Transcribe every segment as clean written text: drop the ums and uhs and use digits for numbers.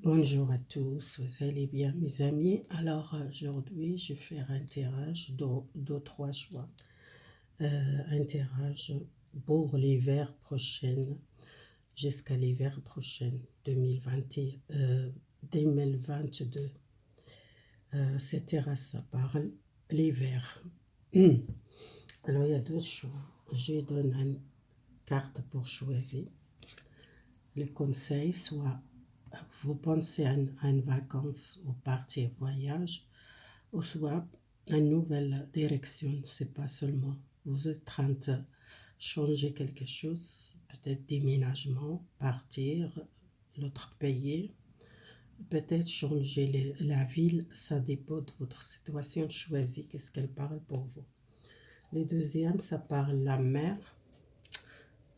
Bonjour à tous, vous allez bien mes amis? Alors aujourd'hui je vais faire un tirage de 3 choix. Un tirage pour l'hiver prochain, jusqu'à l'hiver prochain, 2022. Ce tirage ça parle l'hiver. Alors il y a 2 choix. Je donne une carte pour choisir. Le conseil soit vous pensez à une vacances ou partir voyage, ou soit une nouvelle direction. C'est pas seulement vous êtes en train de changer quelque chose, peut-être déménagement, partir, l'autre pays, peut-être changer la ville, ça dépend de votre situation choisie, qu'est-ce qu'elle parle pour vous. Le deuxième, ça parle la mère.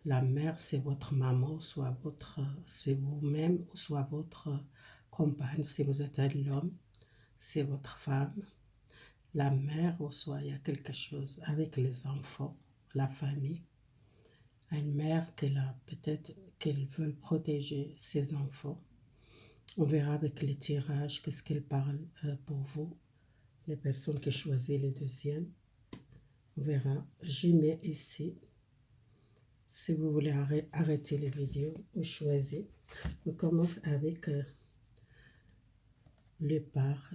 La mère, c'est votre maman, soit c'est vous-même, ou soit votre compagne, si vous êtes un homme, c'est votre femme. La mère, ou soit il y a quelque chose avec les enfants, la famille. Une mère peut-être qu'elle veut protéger ses enfants. On verra avec les tirages qu'est-ce qu'elle parle pour vous, les personnes qui choisissent le deuxième. On verra. Je mets ici. Si vous voulez arrêter les vidéos ou choisir, on commence avec départ,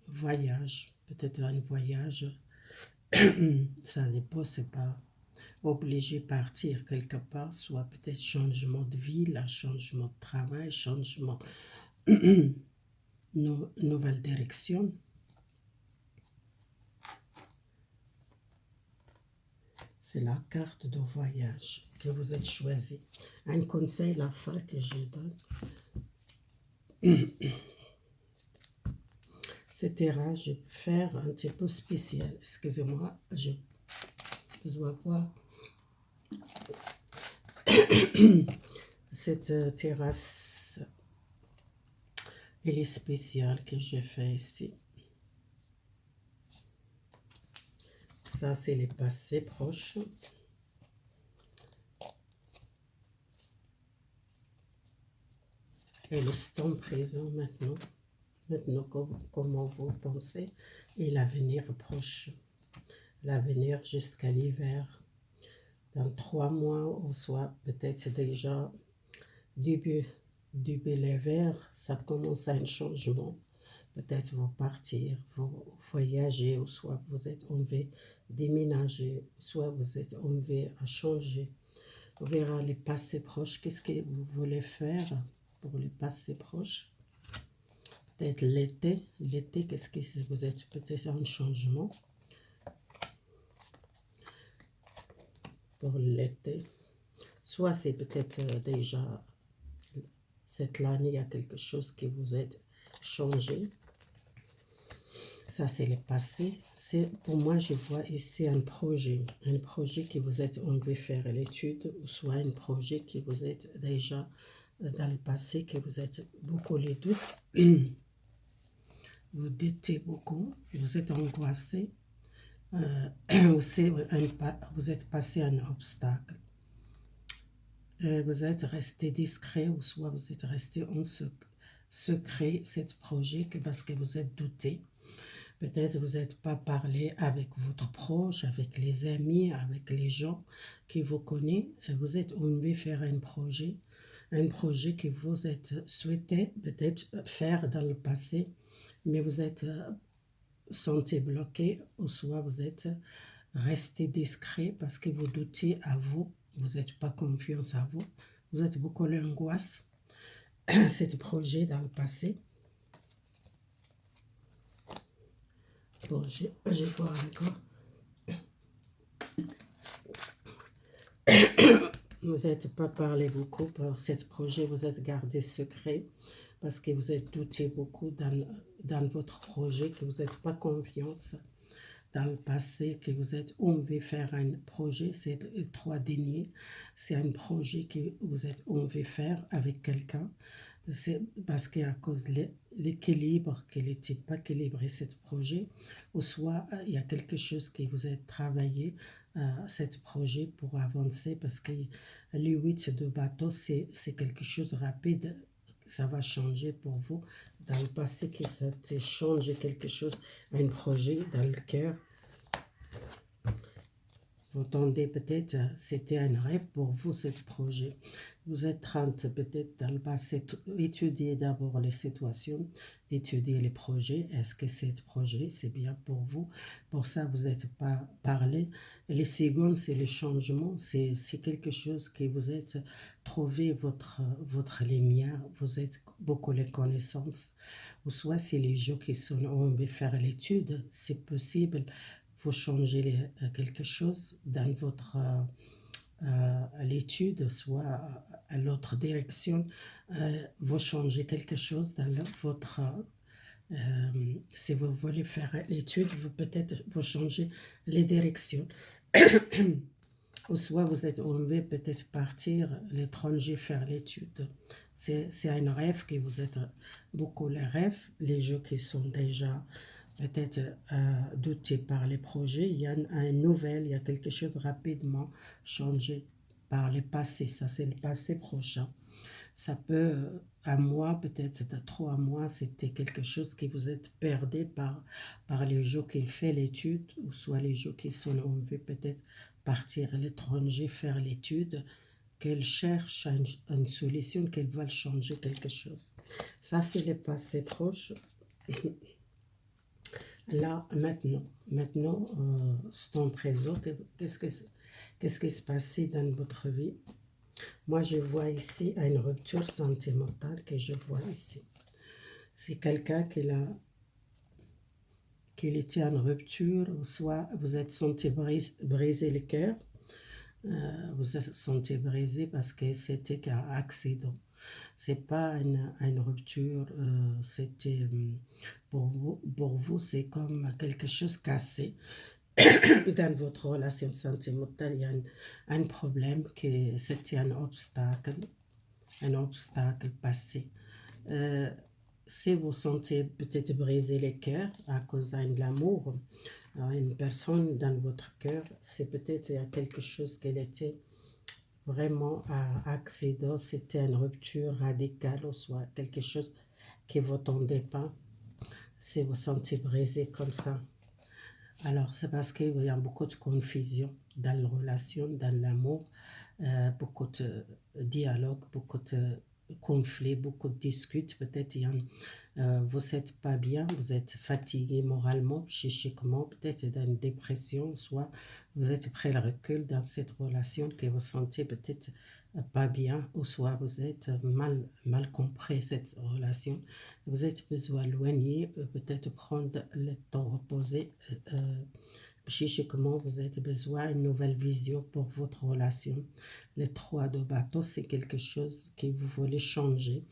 voyage. Peut-être un voyage, ça dépend, c'est pas obligé de partir quelque part, soit peut-être changement de ville, changement de travail, changement, nouvelle direction. C'est la carte de voyage que vous êtes choisi. Un conseil, la fin que je donne. Ce tirage, je vais faire un petit peu spécial. Excusez-moi, je dois voir. Cette terrasse, elle est spéciale que j'ai fait ici. Ça, c'est les passés proches. Et l'instant présent maintenant. Maintenant, comment vous pensez. Et l'avenir proche. L'avenir jusqu'à l'hiver. Dans 3 mois, ou soit peut-être déjà début l'hiver, ça commence à un changement. Peut-être vous partir, vous voyager, ou soit vous êtes enlevé déménager, soit vous êtes enlevé à changer. On verra les passés proches. Qu'est-ce que vous voulez faire pour les passés proches? Peut-être l'été. L'été, qu'est-ce que vous êtes peut-être en changement pour l'été. Soit c'est peut-être déjà cette année, il y a quelque chose qui vous êtes changé. Ça, c'est le passé. Pour moi, je vois ici un projet que vous êtes enlevé faire l'étude, ou soit un projet que vous êtes déjà dans le passé, que vous êtes beaucoup les doutes. Vous doutez beaucoup, vous êtes angoissé. Vous êtes passé un obstacle. Vous êtes resté discret, ou soit vous êtes resté en secret, ce projet, parce que vous êtes douté. Peut-être vous n'êtes pas parlé avec votre proche, avec les amis, avec les gens qui vous connaissent. Vous êtes envie de faire un projet que vous êtes souhaité peut-être faire dans le passé, mais vous êtes senti bloqué, ou soit vous êtes resté discret parce que vous doutiez à vous, vous n'êtes pas confiance à vous, vous êtes beaucoup l'angoisse, ce projet dans le passé. Bon, je vois encore. Vous n'êtes pas parlé beaucoup pour ce projet, vous êtes gardé secret parce que vous êtes douté beaucoup dans votre projet, que vous n'êtes pas confiance dans le passé, que vous êtes envie de faire un projet, c'est les 3 derniers, c'est un projet que vous êtes envie de faire avec quelqu'un. C'est parce qu'à cause de l'équilibre, qu'il n'était pas équilibré ce projet, ou soit il y a quelque chose que vous avez travaillé ce projet pour avancer, parce que le 8 de bateau, c'est quelque chose de rapide, ça va changer pour vous. Dans le passé, que ça a changé quelque chose, un projet dans le cœur. Vous entendez peut-être, c'était un rêve pour vous, ce projet. Vous êtes en train peut-être dans le passé, étudier d'abord les situations, étudier les projets. Est-ce que ce projet, c'est bien pour vous? Pour ça, vous n'êtes pas parlé. Les secondes, c'est le changement. C'est quelque chose que vous êtes trouvé votre lumière. Vous êtes beaucoup les connaissances. Ou soit c'est les gens qui sont, on veut faire l'étude. C'est possible. Vous changez quelque chose dans votre l'étude, soit à l'autre direction, vous changez quelque chose dans votre... si vous voulez faire l'étude, peut-être vous changez les directions. Ou soit vous êtes enlevé, peut-être partir à l'étranger faire l'étude. C'est un rêve que vous êtes beaucoup les rêves, les jeux qui sont déjà peut-être doutés par les projets. Il y a une nouvelle, il y a quelque chose rapidement changé par le passé. Ça, c'est le passé prochain. Ça peut, un mois, peut-être c'était 3 mois, c'était quelque chose que vous êtes perdu par les jours qu'il fait l'étude, ou soit les jours qui sont, on veut peut-être partir à l'étranger faire l'étude, qu'elle cherche une solution, qu'elle va changer quelque chose. Ça, c'est le passé proche. Là, maintenant, c'est en présent, qu'est-ce qui se passe dans votre vie? Moi, je vois ici une rupture sentimentale que je vois ici. C'est quelqu'un qui était en rupture, soit vous êtes senti briser le cœur, vous êtes senti brisé parce que c'était qu'un accident. C'est pas une rupture, c'était pour vous, c'est comme quelque chose cassé. Dans votre relation sentimentale, il y a un problème, que c'était un obstacle passé. Si vous sentez peut-être briser le cœur à cause de l'amour, une personne dans votre cœur, c'est peut-être il y a quelque chose qu'elle était vraiment à accident, c'était une rupture radicale, ou soit quelque chose que vous n'entendez pas. Si vous sentez brisé comme ça, alors c'est parce qu'il y a beaucoup de confusion dans la relation, dans l'amour, beaucoup de dialogue, beaucoup de conflits, beaucoup de disputes. Peut-être vous n'êtes pas bien, vous êtes fatigué moralement, psychiquement, peut-être dans une dépression, soit vous êtes pris le recul dans cette relation que vous sentez peut-être pas bien, ou soit vous êtes mal compris cette relation. Vous êtes besoin d'éloigner, peut-être prendre le temps reposer. Psychiquement, vous avez besoin d'une nouvelle vision pour votre relation. Les 3 de bateau, c'est quelque chose que vous voulez changer.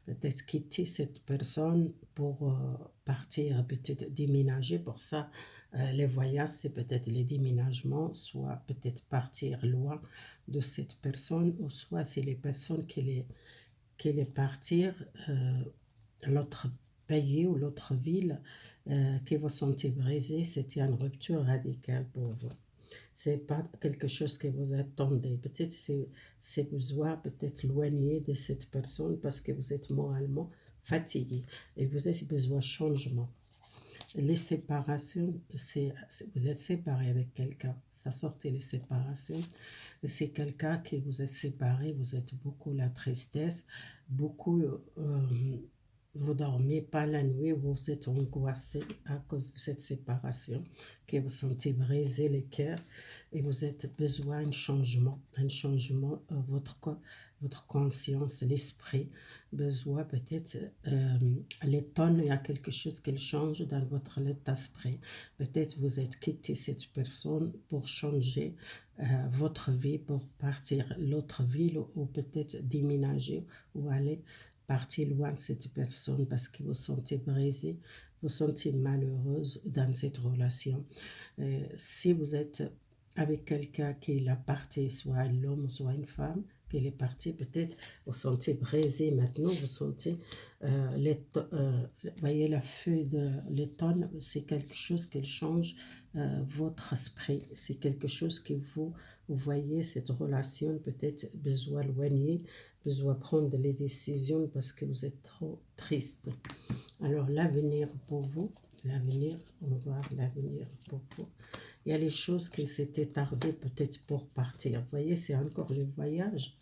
Peut-être quitter cette personne pour partir, peut-être déménager. Pour ça, les voyages, c'est peut-être les déménagements, soit peut-être partir loin de cette personne, ou soit c'est les personnes qui les partir à l'autre pays ou l'autre ville, que vous sentez brisé, c'était une rupture radicale pour vous. C'est pas quelque chose que vous attendez. Peut-être c'est besoin peut-être éloigné de cette personne parce que vous êtes moralement fatigué et vous avez besoin de changement. Les séparations, vous êtes séparé avec quelqu'un, ça sortait les séparations, c'est quelqu'un qui vous êtes séparé, vous êtes beaucoup la tristesse, beaucoup, vous dormez pas la nuit, vous êtes angoissé à cause de cette séparation, que vous sentez briser le cœur et vous avez besoin d'un changement, votre conscience, l'esprit, besoin peut-être, les tonnes, il y a quelque chose qui change dans votre état d'esprit. Peut-être vous êtes quitté cette personne pour changer votre vie, pour partir l'autre ville, ou peut-être déménager ou aller partir loin de cette personne parce que vous sentez brisé, vous sentez malheureuse dans cette relation. Si vous êtes avec quelqu'un qui est parti, soit un homme, soit une femme, qui est parti, peut-être vous sentez brisé maintenant, vous sentez, voyez la feuille de l'étonne, c'est quelque chose qui change votre esprit, c'est quelque chose que vous voyez cette relation peut-être besoin éloigner, besoin de prendre les décisions parce que vous êtes trop triste. Alors l'avenir pour vous, l'avenir, on va voir l'avenir pour vous. Il y a les choses qui s'étaient tardées peut-être pour partir. Vous voyez, c'est encore le voyage.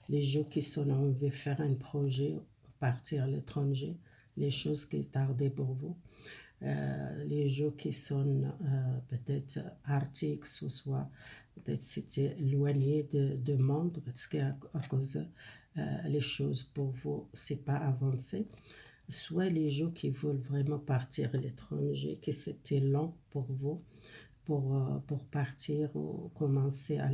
Les gens qui sont en train de faire un projet, partir à l'étranger, les choses qui tardaient pour vous. Les gens qui sont peut-être arctiques, ou soit peut-être c'était éloigné de monde, parce qu'à cause les choses pour vous, c'est pas avancé. Soit les gens qui veulent vraiment partir à l'étranger, que c'était long pour vous, pour partir ou commencer à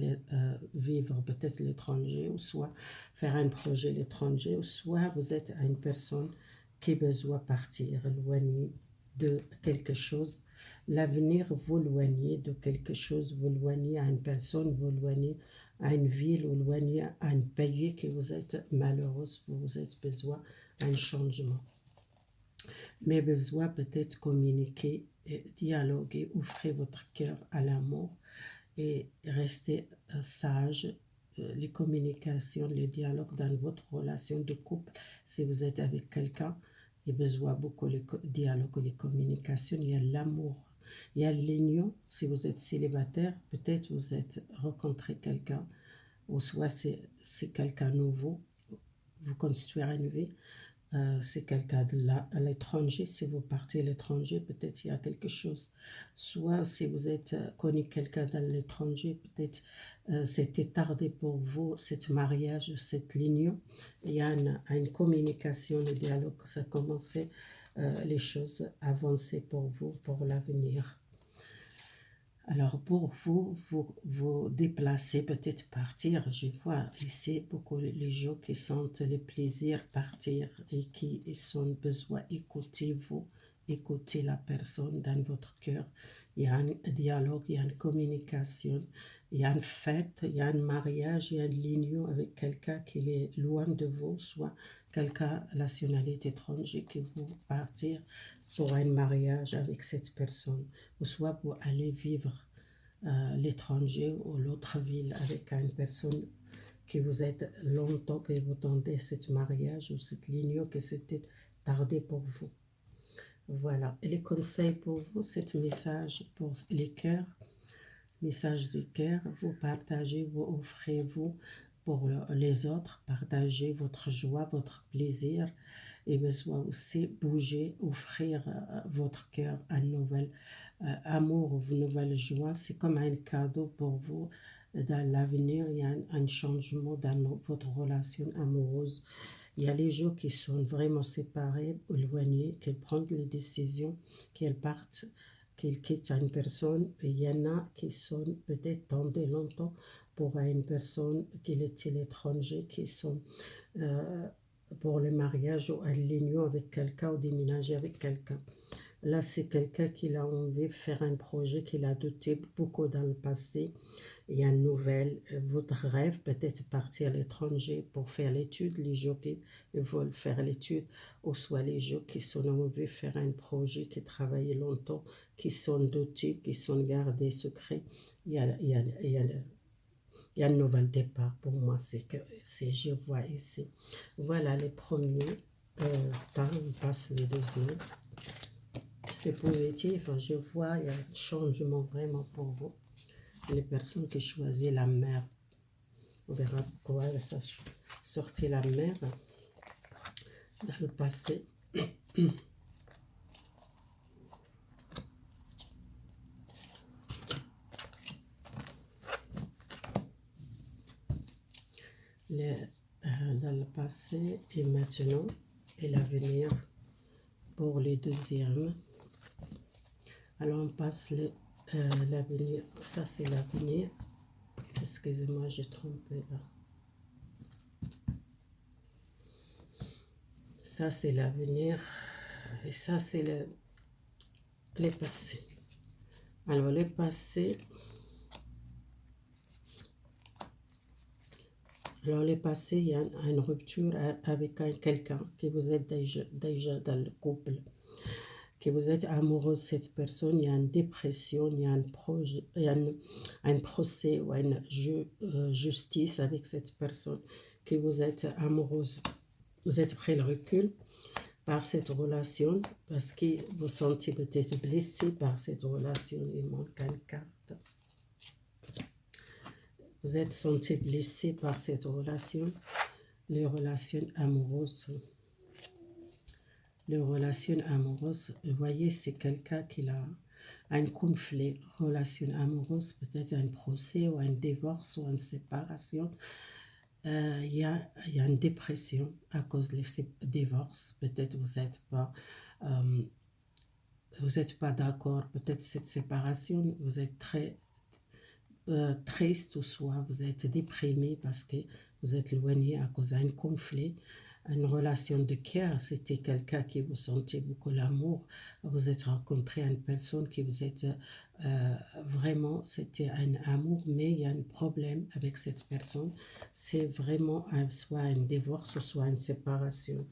vivre peut-être à l'étranger, ou soit faire un projet à l'étranger, ou soit vous êtes une personne qui a besoin de partir, éloigner de quelque chose. L'avenir, vous éloignez de quelque chose, vous éloignez à une personne, vous éloignez à une ville, vous éloignez à un pays que vous êtes malheureuse, vous avez besoin d'un changement. Mais besoin peut-être communiquer, dialoguer, offrez votre cœur à l'amour et restez sage. Les communications, les dialogues dans votre relation de couple, si vous êtes avec quelqu'un, il y a besoin beaucoup de dialogue, les communications, il y a l'amour, il y a l'union. Si vous êtes célibataire, peut-être vous êtes rencontré quelqu'un, ou soit c'est quelqu'un nouveau, vous construisez une vie. C'est quelqu'un à l'étranger, si vous partez à l'étranger, peut-être il y a quelque chose. Soit si vous êtes connu quelqu'un à l'étranger, peut-être c'était tardé pour vous, ce mariage, cette union. Il y a une communication, le dialogue, ça a commencé, les choses avancer pour vous, pour l'avenir. Alors pour vous déplacer, peut-être partir, je vois ici beaucoup les gens qui sentent le plaisir partir et qui ont besoin d'écouter vous, écouter la personne dans votre cœur. Il y a un dialogue, il y a une communication, il y a une fête, il y a un mariage, il y a une union avec quelqu'un qui est loin de vous, soit quelqu'un de nationalité étrangère qui vous partir pour un mariage avec cette personne, ou soit pour aller vivre l'étranger ou l'autre ville avec une personne que vous êtes longtemps, que vous tendez cet mariage ou cette ligne que c'était tardé pour vous. Voilà. Et les conseils pour vous, c'est message pour les cœurs, message du cœur, vous partagez, vous offrez vous pour les autres, partagez votre joie, votre plaisir et besoin aussi bouger, offrir votre cœur à une nouvelle amour, une nouvelle joie. C'est comme un cadeau pour vous. Dans l'avenir, il y a un changement dans votre relation amoureuse. Il y a les gens qui sont vraiment séparés, éloignés, qui prennent les décisions, qu'elles partent, qu'ils quittent une personne. Et il y en a qui sont peut-être tendus longtemps pour une personne qui est l'étranger, qui sont pour le mariage ou à l'union avec quelqu'un ou déménager avec quelqu'un. Là, c'est quelqu'un qui a envie de faire un projet qu'il a douté beaucoup dans le passé. Il y a une nouvelle, votre rêve peut-être partir à l'étranger pour faire l'étude, les gens qui veulent faire l'étude, ou soit les gens qui sont envie de faire un projet, qui travaillent longtemps, qui sont dotés, qui sont gardés secrets. Il y a un nouvel départ pour moi, je vois ici. Voilà les premiers temps, on passe les deuxièmes. C'est positif, je vois, il y a un changement vraiment pour vous. Les personnes qui choisissent la mer, on verra pourquoi elle a sorti la mer dans le passé. Dans le passé et maintenant et l'avenir pour les deuxièmes. Alors on passe l'avenir, ça c'est l'avenir. Excusez-moi, j'ai trompé là. Ça c'est l'avenir et ça c'est le passé. Alors le passé, il y a une rupture avec quelqu'un que vous êtes déjà dans le couple, que vous êtes amoureux de cette personne, il y a une dépression, il y a un projet, il y a un procès ou une justice avec cette personne que vous êtes amoureuse. Vous êtes pris le recul par cette relation parce que vous sentez peut-être blessé par cette relation. Il manque une carte. Vous êtes senti blessé par cette relation, les relations amoureuses. Les relations amoureuses, vous voyez, c'est quelqu'un qui a un conflit, relation amoureuse, peut-être un procès ou un divorce ou une séparation. Il y a une dépression à cause du divorce. Peut-être vous n'êtes pas d'accord, peut-être cette séparation, vous êtes très triste ou soit vous êtes déprimé parce que vous êtes éloigné à cause d'un conflit. Une relation de cœur, c'était quelqu'un qui vous sentait beaucoup l'amour. Vous êtes rencontré une personne qui vous êtes vraiment, c'était un amour, mais il y a un problème avec cette personne. C'est vraiment soit un divorce, soit une séparation.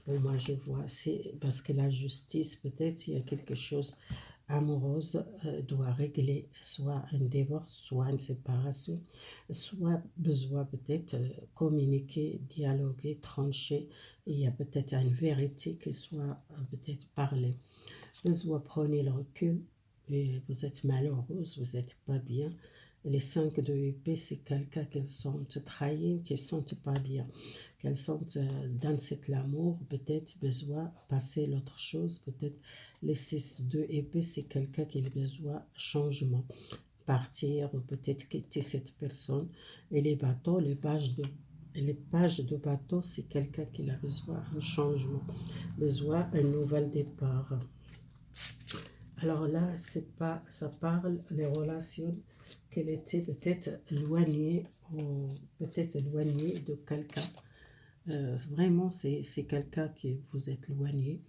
Pour moi, je vois, c'est parce que la justice, peut-être, il y a quelque chose amoureuse doit régler soit un divorce, soit une séparation, soit besoin peut-être communiquer, dialoguer, trancher. Il y a peut-être une vérité qui soit peut-être parlée. Besoin prenez le recul et vous êtes malheureuse, vous n'êtes pas bien. Les 5 de épée, c'est quelqu'un qui sentent trahis, qui ne sentent pas bien. Qu'elles sentent dans cet amour, peut-être besoin passer l'autre chose, peut-être les 6 de épée, c'est quelqu'un qui a besoin changement, partir ou peut-être quitter cette personne. Et les bateaux, les pages de bateau, c'est quelqu'un qui a besoin d'un changement, besoin d'un nouvel départ. Alors là, ça parle des relations qu'elle était peut-être éloignée ou peut-être éloignée de quelqu'un. Vraiment, c'est quelqu'un qui vous êtes éloigné.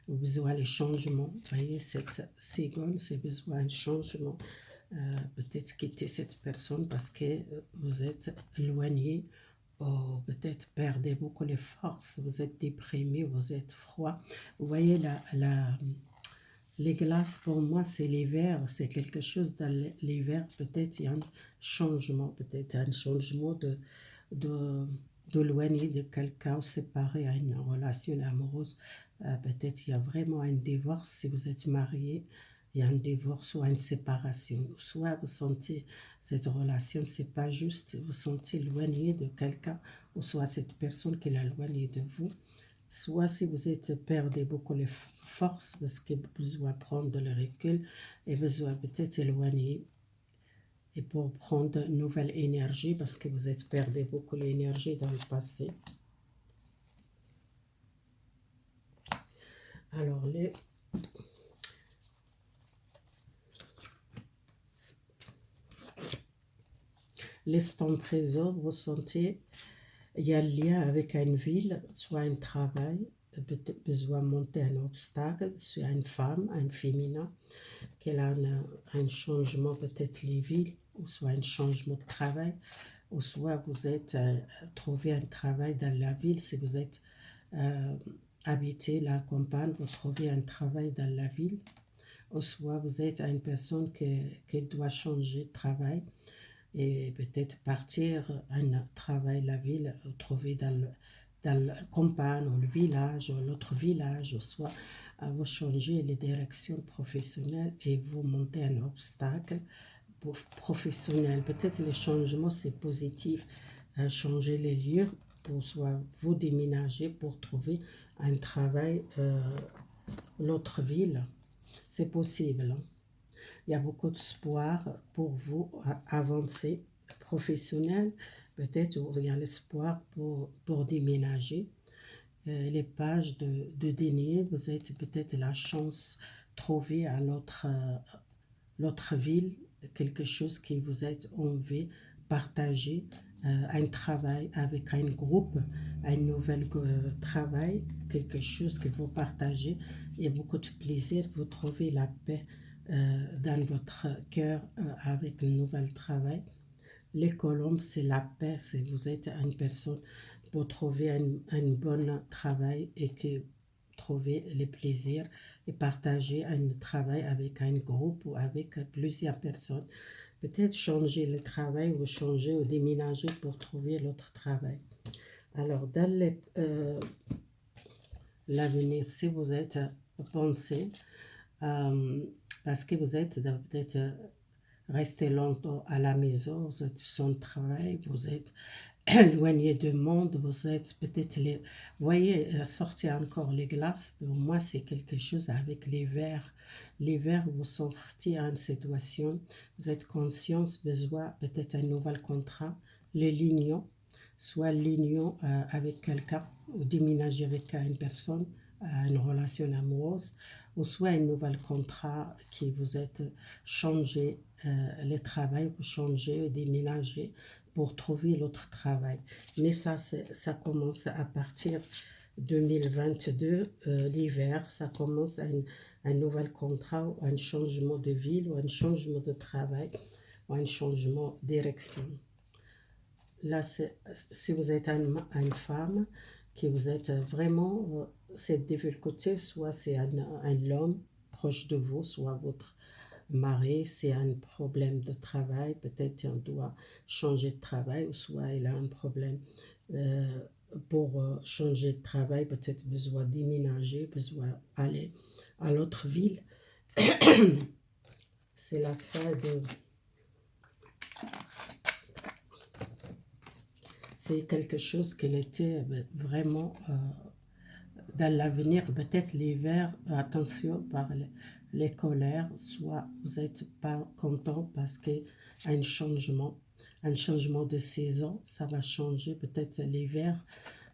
Vous besoin de changement. Vous voyez, cette seconde, c'est besoin de changement. Peut-être quitter cette personne parce que vous êtes éloigné ou peut-être perdez beaucoup les forces. Vous êtes déprimé, vous êtes froid. Vous voyez, les glaces, pour moi, c'est l'hiver. C'est quelque chose dans l'hiver. Peut-être il y a un changement. Peut-être un changement d'éloigner de quelqu'un ou séparer à une relation amoureuse. Peut-être il y a vraiment un divorce. Si vous êtes marié, il y a un divorce ou une séparation. Soit vous sentez cette relation, c'est pas juste. Vous sentez éloigné de quelqu'un ou soit cette personne qui est éloignée de vous. Soit si vous êtes perdez beaucoup les forces parce que vous besoin prendre le recul et besoin peut-être éloigner et pour prendre une nouvelle énergie parce que vous êtes perdez beaucoup l'énergie dans le passé. Alors l'instant trésor, vous sentez il y a un lien avec une ville, soit un travail, besoin de monter un obstacle, soit une femme, un féminin, qu'elle a un changement peut-être les villes, ou soit un changement de travail, ou soit vous êtes trouvé un travail dans la ville, si vous êtes habité la campagne, vous trouvez un travail dans la ville, ou soit vous êtes une personne qui doit changer de travail, et peut-être partir un travail la ville, trouver dans la campagne ou le village ou l'autre village, ou soit vous changez les directions professionnelles et vous montez un obstacle professionnel. Peut-être les changements c'est positif, changer les lieux, ou soit vous déménager pour trouver un travail l'autre ville, c'est possible. Il y a beaucoup d'espoir pour vous à avancer professionnel. Peut-être il y a l'espoir pour déménager. Les pages de denier, vous avez peut-être la chance de trouver à l'autre ville quelque chose qui vous est envie, partager un travail avec un groupe, un nouvel travail, quelque chose que vous partagez et beaucoup de plaisir, vous trouvez la paix dans votre cœur avec le nouvel travail. Les colombes, c'est la paix, c'est vous êtes une personne pour trouver un bon travail et que trouver le plaisir et partager un travail avec un groupe ou avec plusieurs personnes. Peut-être changer le travail ou changer ou déménager pour trouver l'autre travail. Alors, dans l'avenir, si vous êtes pensé, parce que vous êtes peut-être resté longtemps à la maison, vous êtes sans travail, vous êtes éloigné du monde, vous êtes peut-être les... Vous voyez, sortir encore les glaces, pour moi, c'est quelque chose avec les verres. Les verres, vous sortez à une situation, vous êtes conscient, besoin peut-être un nouvel contrat, les l'union, soit l'union avec quelqu'un, ou déménager avec une personne, une relation amoureuse, ou soit un nouvel contrat qui vous êtes changé le travail, vous changez, déménager pour trouver l'autre travail. Mais ça commence à partir 2022, l'hiver, ça commence un nouvel contrat, ou un changement de ville, ou un changement de travail, ou un changement de direction. Là, si vous êtes une femme, que vous êtes vraiment, cette difficulté, soit c'est un homme proche de vous, soit votre mari, c'est un problème de travail, peut-être on doit changer de travail, ou soit il a un problème euh, pour changer de travail, peut-être besoin déménager, besoin aller à l'autre ville. C'est la fin de... C'est quelque chose qui était vraiment dans l'avenir, peut-être l'hiver, attention par les colères, soit vous n'êtes pas content parce qu'il y a un changement de saison, ça va changer peut-être l'hiver.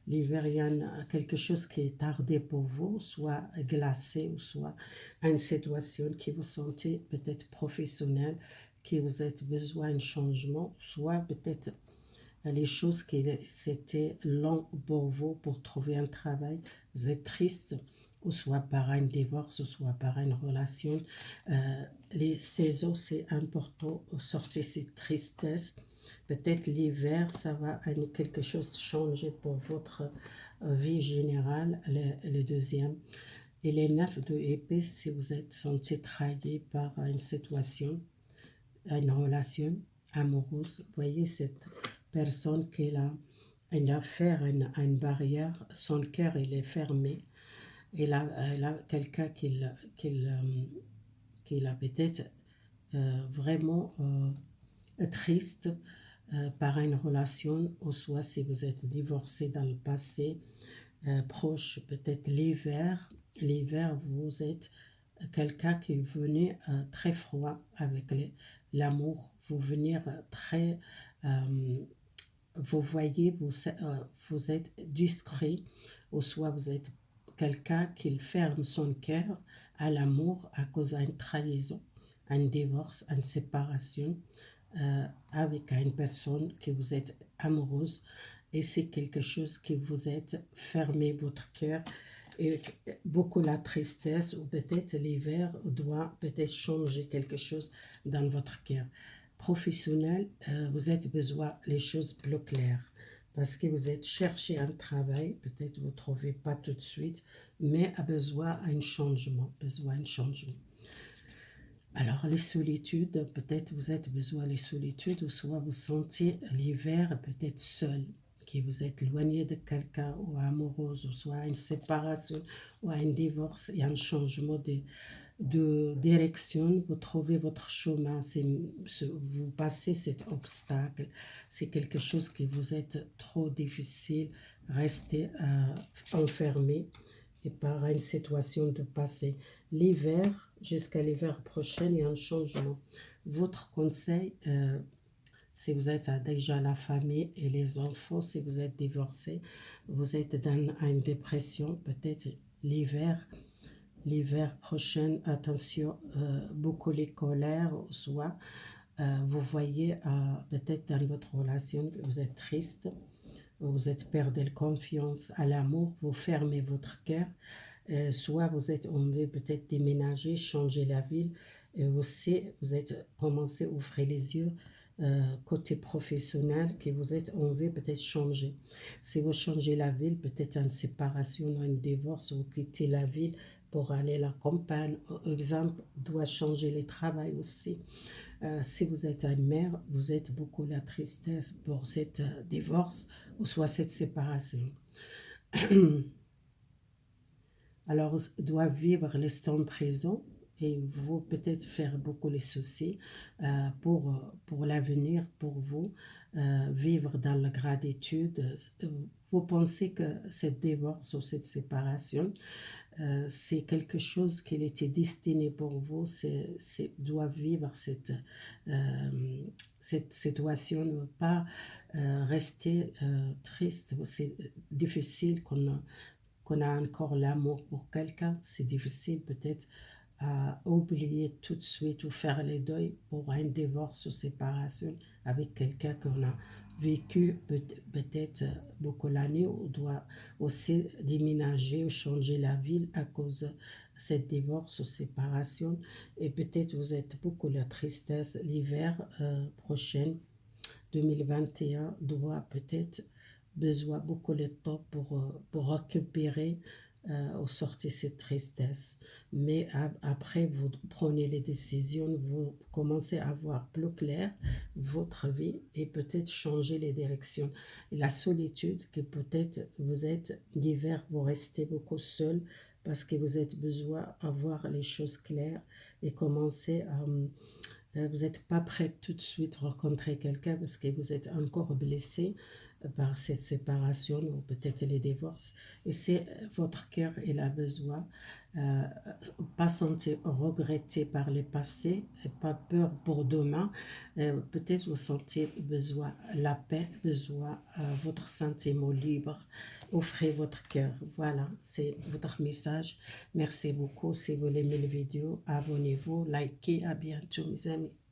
L'hiver, il y a quelque chose qui est tardé pour vous, soit glacé, ou soit une situation qui vous sentez peut-être professionnelle, qui vous avez besoin d'un changement, soit peut-être les choses qui c'était long pour vous pour trouver un travail, vous êtes triste, ou soit par un divorce, ou soit par une relation. Les saisons, c'est important, sortir cette tristesse. Peut-être l'hiver, ça va quelque chose changer pour votre vie générale, le deuxième. Et les 9 de épée, si vous êtes senti trahi par une situation, une relation amoureuse, vous voyez cette personne qui a une affaire, une barrière, son cœur il est fermé, elle a quelqu'un qui a peut-être vraiment triste par une relation, ou soit si vous êtes divorcé dans le passé, proche, peut-être l'hiver vous êtes quelqu'un qui est venu très froid avec l'amour, vous venir très, vous voyez, vous êtes discret, ou soit vous êtes quelqu'un qui ferme son cœur à l'amour à cause d'une trahison, un divorce, une séparation avec une personne que vous êtes amoureuse, et c'est quelque chose que vous êtes fermé votre cœur, et beaucoup la tristesse, ou peut-être l'hiver doit peut-être changer quelque chose dans votre cœur. Professionnel, vous avez besoin les choses plus claires, parce que vous êtes cherché un travail, peut-être vous ne trouvez pas tout de suite, mais a besoin d'un changement, Alors, les solitudes, peut-être vous avez besoin des solitudes, ou soit vous sentez l'hiver peut-être seul, que vous êtes éloigné de quelqu'un, ou amoureuse, ou soit une séparation, ou un divorce, et un changement de direction, vous trouvez votre chemin, vous passez cet obstacle, c'est quelque chose qui vous est trop difficile, rester enfermé, et par une situation de passer l'hiver, jusqu'à l'hiver prochain, il y a un changement. Votre conseil, si vous êtes déjà la famille et les enfants, si vous êtes divorcé, vous êtes dans une dépression, peut-être l'hiver prochain, attention, beaucoup les colères, soit vous voyez peut-être dans votre relation que vous êtes triste, vous êtes perdu confiance à l'amour, vous fermez votre cœur, soit vous êtes envie peut-être déménager, changer la ville, et aussi vous êtes commencé à ouvrir les yeux côté professionnel, que vous êtes envie peut-être changer. Si vous changez la ville, peut-être une séparation ou un divorce, vous quittez la ville pour aller à la campagne, par exemple, doit changer le travail aussi. Si vous êtes une mère, vous êtes beaucoup la tristesse pour cette divorce ou soit cette séparation. Alors, doit vivre l'instant présent et vous peut-être faire beaucoup les soucis pour l'avenir, pour vous, vivre dans la gratitude. Vous pensez que cette divorce ou cette séparation, c'est quelque chose qui était destiné pour vous, doit vivre cette situation, ne pas rester triste. C'est difficile qu'on a encore l'amour pour quelqu'un, c'est difficile peut-être à oublier tout de suite ou faire les deuils pour un divorce ou séparation avec quelqu'un qu'on a vécu peut-être beaucoup l'année ou doit aussi déménager ou changer la ville à cause de cette divorce ou séparation. Et peut-être vous êtes beaucoup la tristesse l'hiver prochain 2021 doit peut-être besoin beaucoup de temps pour récupérer ou sortir cette tristesse. Mais après, vous prenez les décisions, vous commencez à voir plus clair votre vie et peut-être changer les directions. La solitude, que peut-être vous êtes l'hiver, vous restez beaucoup seul parce que vous êtes besoin d'avoir les choses claires et commencer à vous n'êtes pas prêt tout de suite à rencontrer quelqu'un parce que vous êtes encore blessé par cette séparation ou peut-être les divorces. Et c'est votre cœur, il a besoin, euh, pas sentir regretté par le passé, et pas peur pour demain. Peut-être vous sentez besoin la paix, besoin votre sentiment libre. Offrez votre cœur. Voilà, c'est votre message. Merci beaucoup. Si vous aimez la vidéo, abonnez-vous, likez. À bientôt, mes amis.